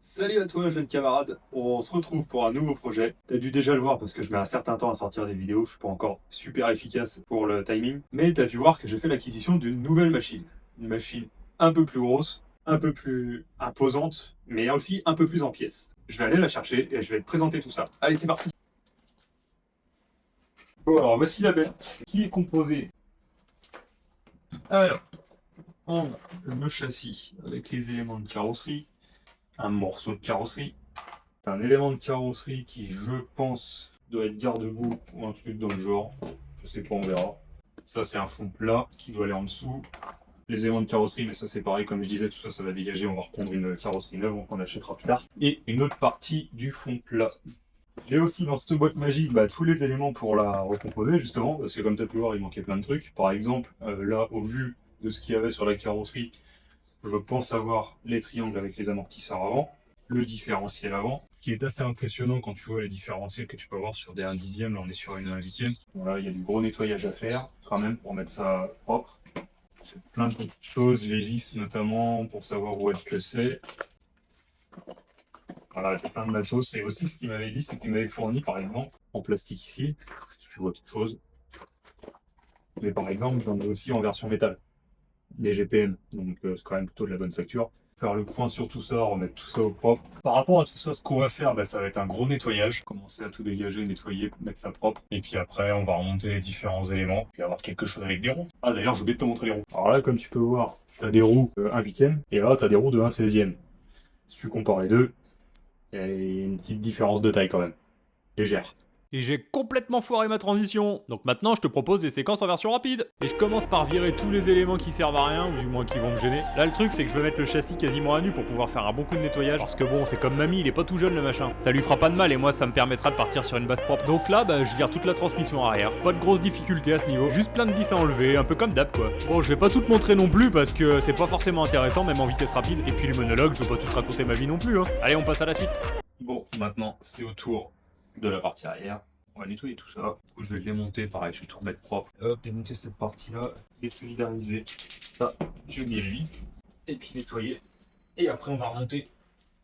Salut à toi, jeune camarade. On se retrouve pour un nouveau projet. T'as dû déjà le voir parce que je mets un certain temps à sortir des vidéos. Je suis pas encore super efficace pour le timing. Mais t'as dû voir que j'ai fait l'acquisition d'une nouvelle machine. Une machine un peu plus grosse, un peu plus imposante, mais aussi un peu plus en pièces. Je vais aller la chercher et je vais te présenter tout ça. Allez, c'est parti. Bon, alors voici la bête qui est composée. Alors, on a le châssis avec les éléments de carrosserie, un morceau de carrosserie. C'est un élément de carrosserie qui, je pense, doit être garde-boue ou un truc dans le genre. Je sais pas, on verra. Ça, c'est un fond plat qui doit aller en dessous. Les éléments de carrosserie, mais ça, c'est pareil, comme je disais, tout ça, ça va dégager. On va reprendre une carrosserie neuve qu'on achètera plus tard. Et une autre partie du fond plat. J'ai aussi dans cette boîte magique tous les éléments pour la recomposer, justement, parce que comme tu as pu voir, il manquait plein de trucs. Par exemple, là, au vu de ce qu'il y avait sur la carrosserie, je pense avoir les triangles avec les amortisseurs avant, le différentiel avant. Ce qui est assez impressionnant quand tu vois les différentiels que tu peux avoir sur des 1 dixième, là on est sur une 1 huitième. Voilà, il y a du gros nettoyage à faire quand même pour mettre ça propre. C'est plein de petites choses, les vis notamment, pour savoir où est-ce que c'est. Voilà, il y a plein de matos. Et aussi ce qu'il m'avait dit, c'est qu'il m'avait fourni par exemple en plastique ici, si tu vois quelque chose. Mais par exemple, j'en ai aussi en version métal, des GPM, donc c'est quand même plutôt de la bonne facture. Faire le point sur tout ça, remettre tout ça au propre. Par rapport à tout ça, ce qu'on va faire, ça va être un gros nettoyage. Commencer à tout dégager, nettoyer, mettre ça propre. Et puis après, on va remonter les différents éléments, puis avoir quelque chose avec des roues. Ah d'ailleurs, j'ai oublié de te montrer les roues. Alors là, comme tu peux voir, t'as des roues 1 huitième, et là, t'as des roues de 1 seizième. Si tu compares les deux, il y a une petite différence de taille quand même. Légère. Et j'ai complètement foiré ma transition. Donc maintenant, je te propose des séquences en version rapide. Et je commence par virer tous les éléments qui servent à rien, ou du moins qui vont me gêner. Là, le truc, c'est que je veux mettre le châssis quasiment à nu pour pouvoir faire un bon coup de nettoyage. Parce que bon, c'est comme mamie, il est pas tout jeune le machin. Ça lui fera pas de mal et moi, ça me permettra de partir sur une base propre. Donc là, je vire toute la transmission arrière. Pas de grosses difficultés à ce niveau. Juste plein de vis à enlever, un peu comme d'hab quoi. Bon, je vais pas tout te montrer non plus parce que c'est pas forcément intéressant, même en vitesse rapide. Et puis le monologue, je veux pas tout te raconter ma vie non plus. Allez, on passe à la suite. Bon, maintenant, c'est au tour de la partie arrière. On va nettoyer tout ça. Du coup, je vais le démonter, pareil, je vais tout remettre propre. Hop, démonter cette partie-là, désolidariser ça, je mets les vis, et puis nettoyer. Et après, on va remonter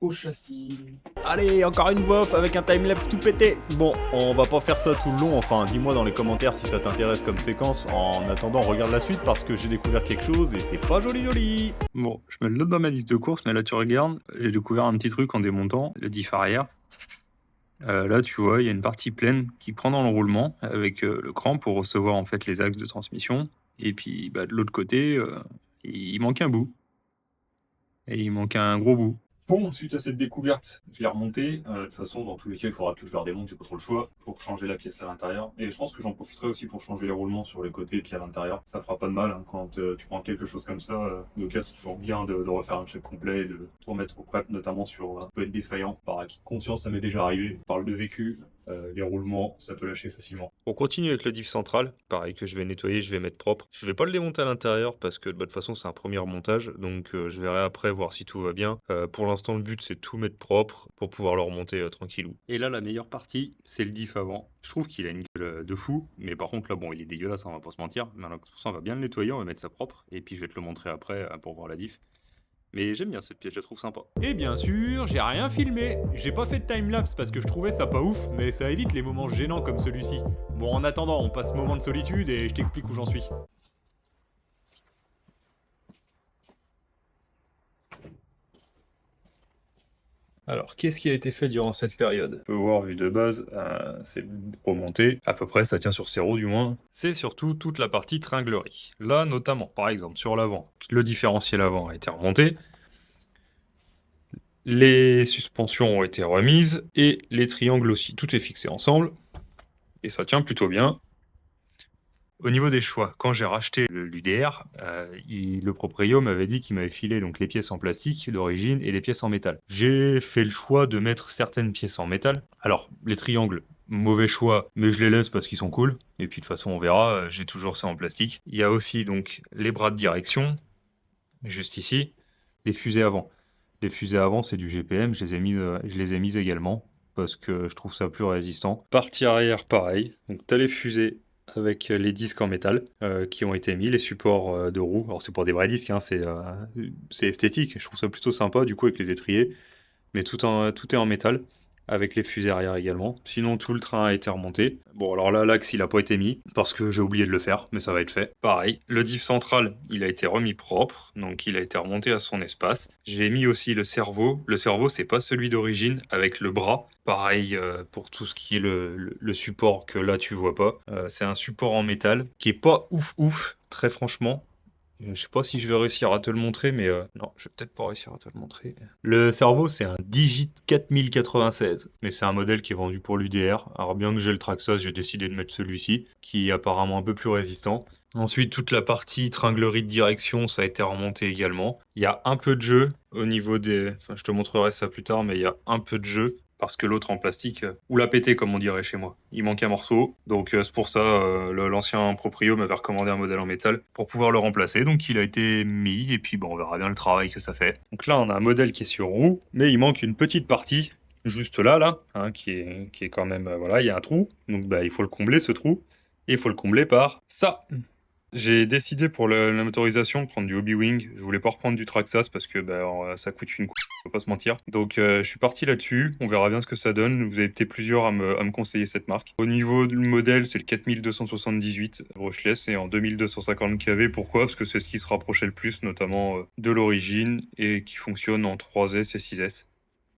au châssis. Allez, encore une voix off avec un timelapse tout pété. Bon, on va pas faire ça tout le long, enfin dis-moi dans les commentaires si ça t'intéresse comme séquence. En attendant, regarde la suite parce que j'ai découvert quelque chose et c'est pas joli joli. Bon, je me le note dans ma liste de courses, mais là tu regardes, j'ai découvert un petit truc en démontant le diff arrière. Là tu vois, il y a une partie pleine qui prend dans le roulement avec le cran pour recevoir en fait les axes de transmission. Et puis de l'autre côté, il manque un bout. Et il manque un gros bout. Bon, suite à cette découverte, je l'ai remonté. De toute façon, dans tous les cas, il faudra que je le redémonte, j'ai pas trop le choix, pour changer la pièce à l'intérieur. Et je pense que j'en profiterai aussi pour changer les roulements sur les côtés et puis à l'intérieur. Ça fera pas de mal, hein, quand tu prends quelque chose comme ça. Le cas, c'est toujours bien de refaire un check complet et de tout remettre au prep, notamment sur peut être défaillant. Par acquis de conscience, ça m'est déjà arrivé. Je parle de vécu. Les roulements, ça peut lâcher facilement. On continue avec le diff central, pareil que je vais nettoyer, je vais mettre propre. Je vais pas le démonter à l'intérieur parce que de toute façon c'est un premier montage, donc je verrai après voir si tout va bien. Pour l'instant le but c'est tout mettre propre pour pouvoir le remonter tranquillou. Et là la meilleure partie c'est le diff avant. Je trouve qu'il a une gueule de fou, mais par contre là bon il est dégueulasse, on va pas se mentir. Maintenant pour ça on va bien le nettoyer, on va mettre ça propre, et puis je vais te le montrer après pour voir la diff. Mais j'aime bien cette pièce, je la trouve sympa. Et bien sûr, j'ai rien filmé. J'ai pas fait de timelapse parce que je trouvais ça pas ouf, mais ça évite les moments gênants comme celui-ci. Bon, en attendant, on passe moment de solitude et je t'explique où j'en suis. Alors, qu'est-ce qui a été fait durant cette période? On peut voir, vu de base, c'est remonté. À peu près, ça tient sur ses roues du moins. C'est surtout toute la partie tringlerie. Là, notamment, par exemple, sur l'avant, le différentiel avant a été remonté. Les suspensions ont été remises et les triangles aussi. Tout est fixé ensemble et ça tient plutôt bien. Au niveau des choix, quand j'ai racheté l'UDR, le proprio m'avait dit qu'il m'avait filé donc les pièces en plastique d'origine et les pièces en métal. J'ai fait le choix de mettre certaines pièces en métal. Alors, les triangles, mauvais choix, mais je les laisse parce qu'ils sont cool. Et puis de toute façon, on verra, j'ai toujours ça en plastique. Il y a aussi donc les bras de direction, juste ici, les fusées avant. Les fusées avant, c'est du GPM, je les ai mises également parce que je trouve ça plus résistant. Partie arrière, pareil. Donc t'as les fusées avec les disques en métal qui ont été mis, les supports de roues. Alors c'est pour des vrais disques, hein, c'est esthétique, je trouve ça plutôt sympa du coup avec les étriers. mais tout est en métal, avec les fusées arrière également. Sinon, tout le train a été remonté. Bon, alors là, l'axe, il n'a pas été mis, parce que j'ai oublié de le faire, mais ça va être fait. Pareil, le diff central, il a été remis propre, donc il a été remonté à son espace. J'ai mis aussi le cerveau. Le cerveau, c'est pas celui d'origine, avec le bras. Pareil pour tout ce qui est le support que là, tu vois pas. C'est un support en métal, qui est pas ouf, très franchement. Je sais pas si je vais réussir à te le montrer, mais non, je vais peut-être pas réussir à te le montrer. Le cerveau, c'est un Digit 4096, mais c'est un modèle qui est vendu pour l'UDR. Alors bien que j'ai le Traxxas, j'ai décidé de mettre celui-ci, qui est apparemment un peu plus résistant. Ensuite, toute la partie tringlerie de direction, ça a été remonté également. Il y a un peu de jeu au niveau des... Enfin, je te montrerai ça plus tard, mais il y a un peu de jeu. Parce que l'autre en plastique, ou l'a pété comme on dirait chez moi. Il manque un morceau, donc c'est pour ça l'ancien proprio m'avait recommandé un modèle en métal pour pouvoir le remplacer, donc il a été mis, et puis bon, on verra bien le travail que ça fait. Donc là on a un modèle qui est sur roue, mais il manque une petite partie, juste là, hein, qui est quand même, voilà, il y a un trou, donc bah, il faut le combler ce trou, et il faut le combler par ça. J'ai décidé pour la motorisation de prendre du Hobby-Wing. Je voulais pas reprendre du Traxxas parce que bah, ça coûte une faut pas se mentir. Donc je suis parti là-dessus, on verra bien ce que ça donne. Vous avez été plusieurs à me conseiller cette marque. Au niveau du modèle, c'est le 4278 brushless et en 2250 kV. Pourquoi? Parce que c'est ce qui se rapprochait le plus, notamment de l'origine et qui fonctionne en 3S et 6S.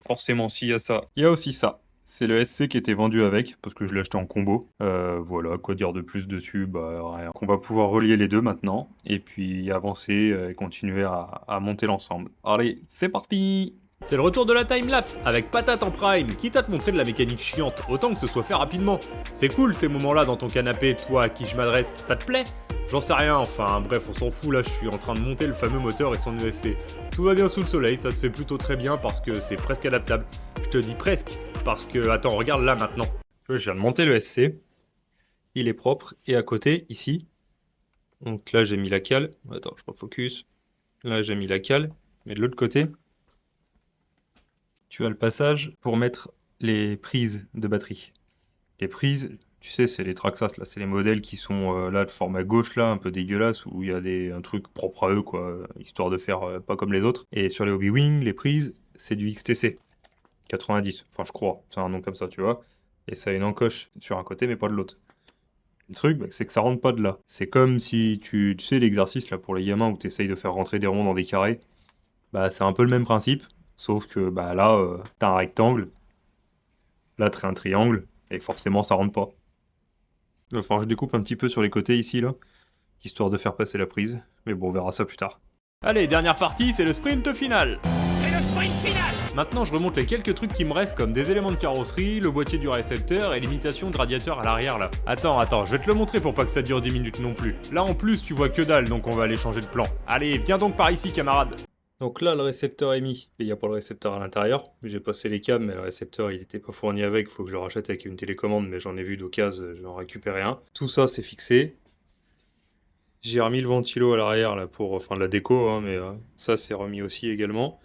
Forcément, s'il y a ça, il y a aussi ça. C'est le SC qui était vendu avec, parce que je l'ai acheté en combo. Voilà, quoi dire de plus dessus? Bah rien. On va pouvoir relier les deux maintenant, et puis avancer et continuer à monter l'ensemble. Allez, c'est parti! C'est le retour de la timelapse avec Patate en prime, quitte à te montrer de la mécanique chiante, autant que ce soit fait rapidement. C'est cool ces moments-là dans ton canapé, toi à qui je m'adresse, ça te plaît? J'en sais rien, enfin bref, on s'en fout, là je suis en train de monter le fameux moteur et son ESC. Tout va bien sous le soleil, ça se fait plutôt très bien parce que c'est presque adaptable. Je te dis presque, parce que, attends, regarde là maintenant. Je viens de monter le SC, il est propre, et à côté, ici, donc là j'ai mis la cale, attends, je refocus, là j'ai mis la cale, mais de l'autre côté, tu as le passage pour mettre les prises de batterie. Les prises, tu sais, c'est les Traxxas, là, c'est les modèles qui sont là de format gauche, là, un peu dégueulasse, où il y a un truc propre à eux, quoi, histoire de faire pas comme les autres. Et sur les Hobby-Wing, les prises, c'est du XTC 90, enfin je crois, c'est un nom comme ça, tu vois. Et ça a une encoche sur un côté, mais pas de l'autre. Le truc, bah, c'est que ça rentre pas de là. C'est comme si tu sais l'exercice là pour les gamins où tu essayes de faire rentrer des ronds dans des carrés. Bah c'est un peu le même principe, sauf que bah là, t'as un rectangle, là t'as un triangle, et forcément ça rentre pas. Il va falloir que je découpe un petit peu sur les côtés ici, là, histoire de faire passer la prise. Mais bon, on verra ça plus tard. Allez, dernière partie, c'est le sprint final. C'est le sprint final. Maintenant, je remonte les quelques trucs qui me restent comme des éléments de carrosserie, le boîtier du récepteur et l'imitation de radiateur à l'arrière là. Attends, je vais te le montrer pour pas que ça dure 10 minutes non plus. Là en plus, tu vois que dalle, donc on va aller changer de plan. Allez, viens donc par ici, camarade. Donc là, le récepteur est mis. Il n'y a pas le récepteur à l'intérieur. J'ai passé les câbles, mais le récepteur, il n'était pas fourni avec. Il faut que je le rachète avec une télécommande, mais j'en ai vu d'occasion, je vais en récupérer un. Tout ça, c'est fixé. J'ai remis le ventilo à l'arrière là pour enfin de la déco, hein, mais ça c'est remis aussi également.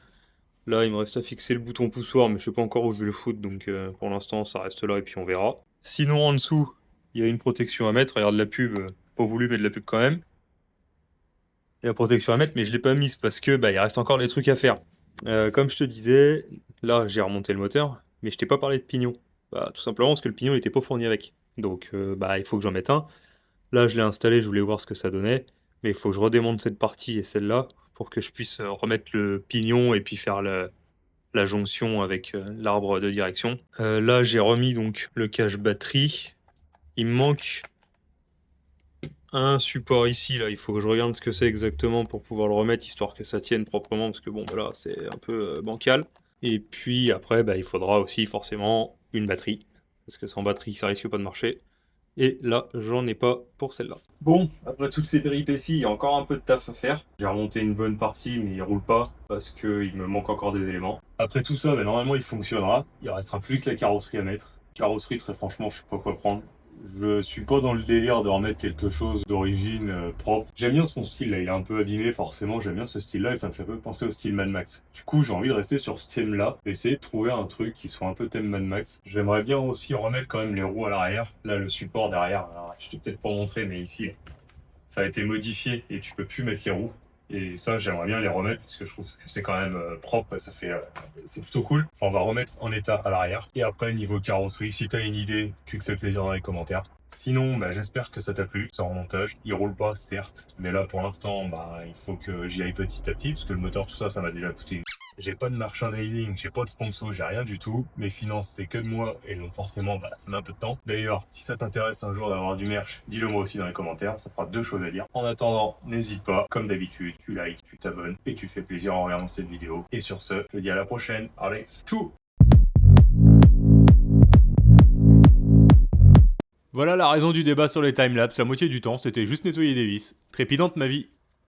Là il me reste à fixer le bouton poussoir, mais je sais pas encore où je vais le foutre, donc pour l'instant ça reste là et puis on verra. Sinon en dessous, il y a une protection à mettre. Regarde la pub, pas voulu mais de la pub quand même. Il y a la protection à mettre, mais je l'ai pas mise parce que bah il reste encore des trucs à faire. Comme je te disais, là j'ai remonté le moteur, mais je t'ai pas parlé de pignon. Bah tout simplement parce que le pignon n'était pas fourni avec. Donc bah il faut que j'en mette un. Là, je l'ai installé, je voulais voir ce que ça donnait, mais il faut que je redémonte cette partie et celle-là pour que je puisse remettre le pignon et puis faire la jonction avec l'arbre de direction. Là, j'ai remis donc le cache batterie. Il me manque un support ici, là. Il faut que je regarde ce que c'est exactement pour pouvoir le remettre, histoire que ça tienne proprement, parce que bon, voilà, c'est un peu bancal. Et puis après, bah, il faudra aussi forcément une batterie, parce que sans batterie, ça risque pas de marcher. Et là, j'en ai pas pour celle-là. Bon, après toutes ces péripéties, il y a encore un peu de taf à faire. J'ai remonté une bonne partie, mais il roule pas parce qu'il me manque encore des éléments. Après tout ça, normalement il fonctionnera. Il restera plus que la carrosserie à mettre. Carrosserie, très franchement, je sais pas quoi prendre. Je suis pas dans le délire de remettre quelque chose d'origine propre. J'aime bien son style là, il est un peu abîmé forcément, j'aime bien ce style là et ça me fait un peu penser au style Mad Max. Du coup j'ai envie de rester sur ce thème là, essayer de trouver un truc qui soit un peu thème Mad Max. J'aimerais bien aussi remettre quand même les roues à l'arrière, là le support derrière, alors, je t'ai peut-être pas montré mais ici ça a été modifié et tu peux plus mettre les roues. Et ça, j'aimerais bien les remettre parce que je trouve que c'est quand même propre et ça fait, c'est plutôt cool. Enfin, on va remettre en état à l'arrière. Et après, niveau carrosserie, si t'as une idée, tu te fais plaisir dans les commentaires. Sinon, bah, j'espère que ça t'a plu, ce remontage. Il roule pas, certes, mais là, pour l'instant, bah, il faut que j'y aille petit à petit, parce que le moteur, tout ça, ça m'a déjà coûté. J'ai pas de merchandising, j'ai pas de sponsor, j'ai rien du tout. Mes finances, c'est que de moi, et donc forcément, bah, ça met un peu de temps. D'ailleurs, si ça t'intéresse un jour d'avoir du merch, dis-le moi aussi dans les commentaires, ça fera 2 choses à dire. En attendant, n'hésite pas, comme d'habitude, tu likes, tu t'abonnes, et tu te fais plaisir en regardant cette vidéo. Et sur ce, je te dis à la prochaine. Allez, tchou! Voilà la raison du débat sur les timelapses, la moitié du temps c'était juste nettoyer des vis. Trépidante ma vie.